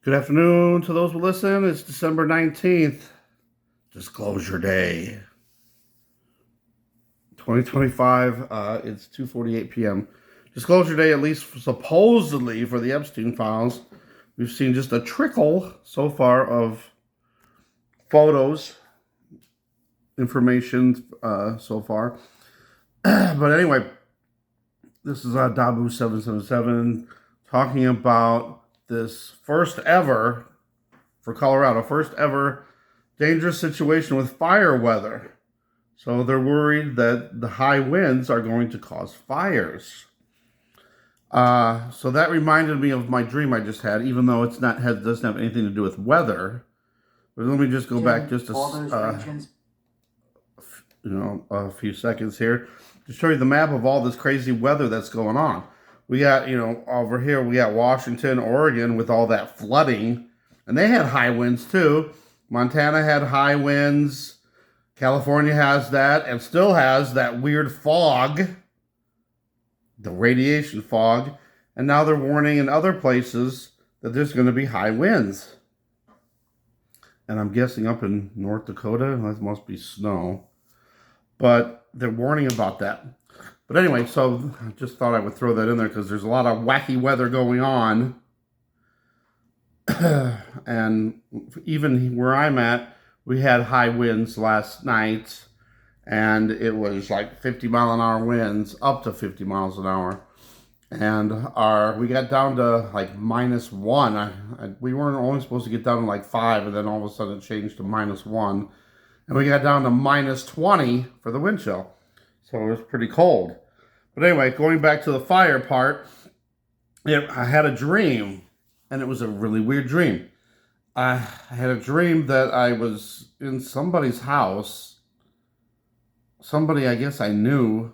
Good afternoon to those who listen. It's December 19th, Disclosure Day, 2025. It's 2:48 p.m. Disclosure Day, at least supposedly for the Epstein files. We've seen just a trickle so far of photos, information so far. But anyway, this is Dabu777 talking about this first ever, for Colorado, first ever dangerous situation with fire weather. So they're worried that the high winds are going to cause fires. So that reminded me of my dream I just had, even though doesn't have anything to do with weather. But let me just go back just a few seconds here to show you the map of all this crazy weather that's going on. We got, over here we got Washington, Oregon with all that flooding, and they had high winds too. Montana had high winds. California has that and still has that weird fog, the radiation fog. And now they're warning in other places that there's going to be high winds. And I'm guessing up in North Dakota, that must be snow. But they're warning about that. But anyway, so I just thought I would throw that in there because there's a lot of wacky weather going on. And even where I'm at, we had high winds last night, and it was like 50-mile-an-hour winds, up to 50 miles an hour. And we got down to like -1. We weren't only supposed to get down to like 5, and then all of a sudden it changed to -1. And we got down to -20 for the wind chill. So it was pretty cold. But anyway, going back to the fire part, I had a dream, and it was a really weird dream. I had a dream that I was in somebody's house. Somebody I guess I knew,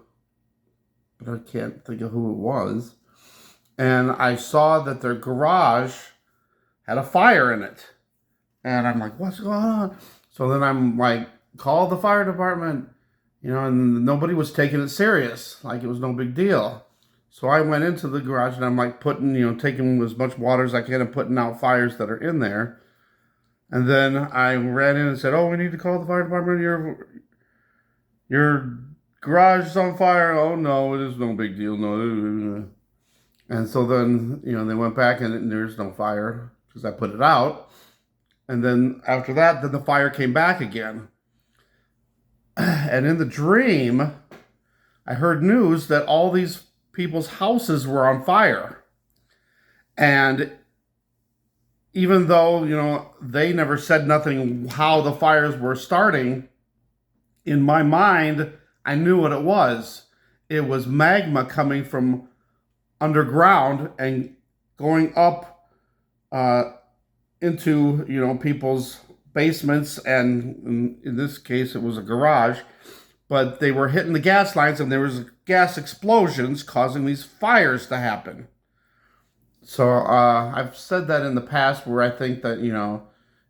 but I can't think of who it was. And I saw that their garage had a fire in it. And I'm like, what's going on? So then I'm like, call the fire department. And nobody was taking it serious. Like it was no big deal. So I went into the garage and I'm like taking as much water as I can and putting out fires that are in there. And then I ran in and said, "Oh, we need to call the fire department. Your garage is on fire." "Oh no, it is no big deal. No." And so then they went back and there's no fire because I put it out. And then after that, then the fire came back again. And in the dream, I heard news that all these people's houses were on fire. And even though, they never said nothing how the fires were starting, in my mind, I knew what it was. It was magma coming from underground and going up into, people's basements. And in this case, it was a garage. But they were hitting the gas lines and there was gas explosions causing these fires to happen. So I've said that in the past where I think that,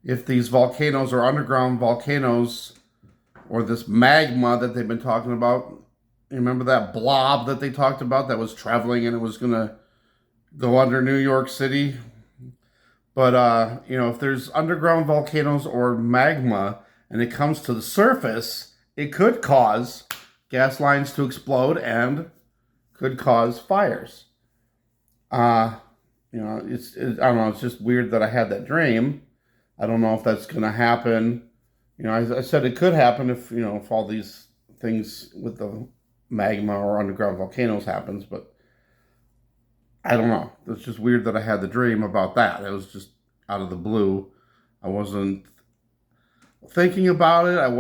if these volcanoes are underground volcanoes or this magma that they've been talking about, you remember that blob that they talked about that was traveling and it was going to go under New York City? But, if there's underground volcanoes or magma and it comes to the surface, it could cause gas lines to explode and could cause fires. I don't know, it's just weird that I had that dream. I don't know if that's going to happen. I said it could happen if all these things with the magma or underground volcanoes happens, but I don't know. It's just weird that I had the dream about that. It was just out of the blue. I wasn't thinking about it. I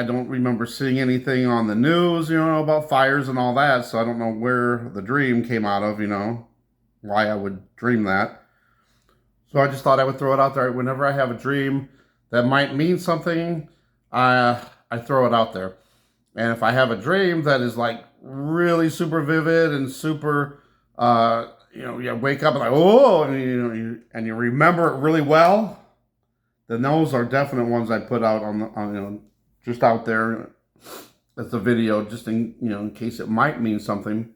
don't remember seeing anything on the news, about fires and all that. So I don't know where the dream came out of, why I would dream that. So I just thought I would throw it out there. Whenever I have a dream that might mean something, I throw it out there. And if I have a dream that is like really super vivid and super, you wake up and like, oh, and you remember it really well, then those are definite ones I put out on just out there as a video, just in case it might mean something,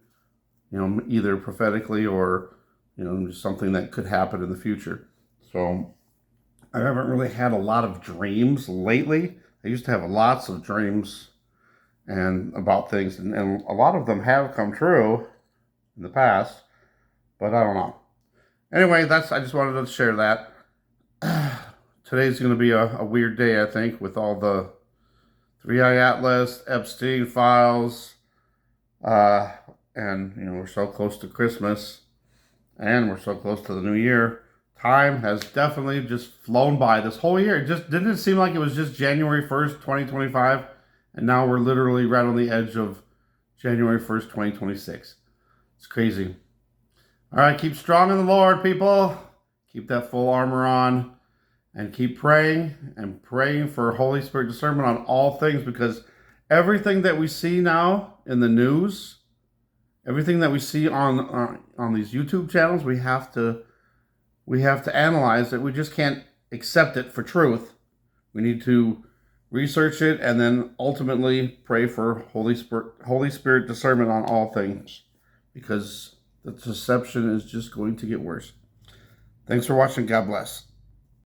either prophetically or just something that could happen in the future. So I haven't really had a lot of dreams lately. I used to have lots of dreams and about things, and a lot of them have come true in the past, but I don't know. Anyway, I just wanted to share that. Today's going to be a weird day, I think, with all the 3i Atlas, Epstein files, and we're so close to Christmas, and we're so close to the new year. Time has definitely just flown by this whole year. It just didn't seem like it was just January 1st, 2025, and now we're literally right on the edge of January 1st, 2026. It's crazy. All right, keep strong in the Lord, people. Keep that full armor on. And keep praying and praying for Holy Spirit discernment on all things, because everything that we see now in the news, everything that we see on these YouTube channels, we have to analyze it. We just can't accept it for truth. We need to research it and then ultimately pray for Holy Spirit discernment on all things, because the deception is just going to get worse. Thanks for watching. God bless.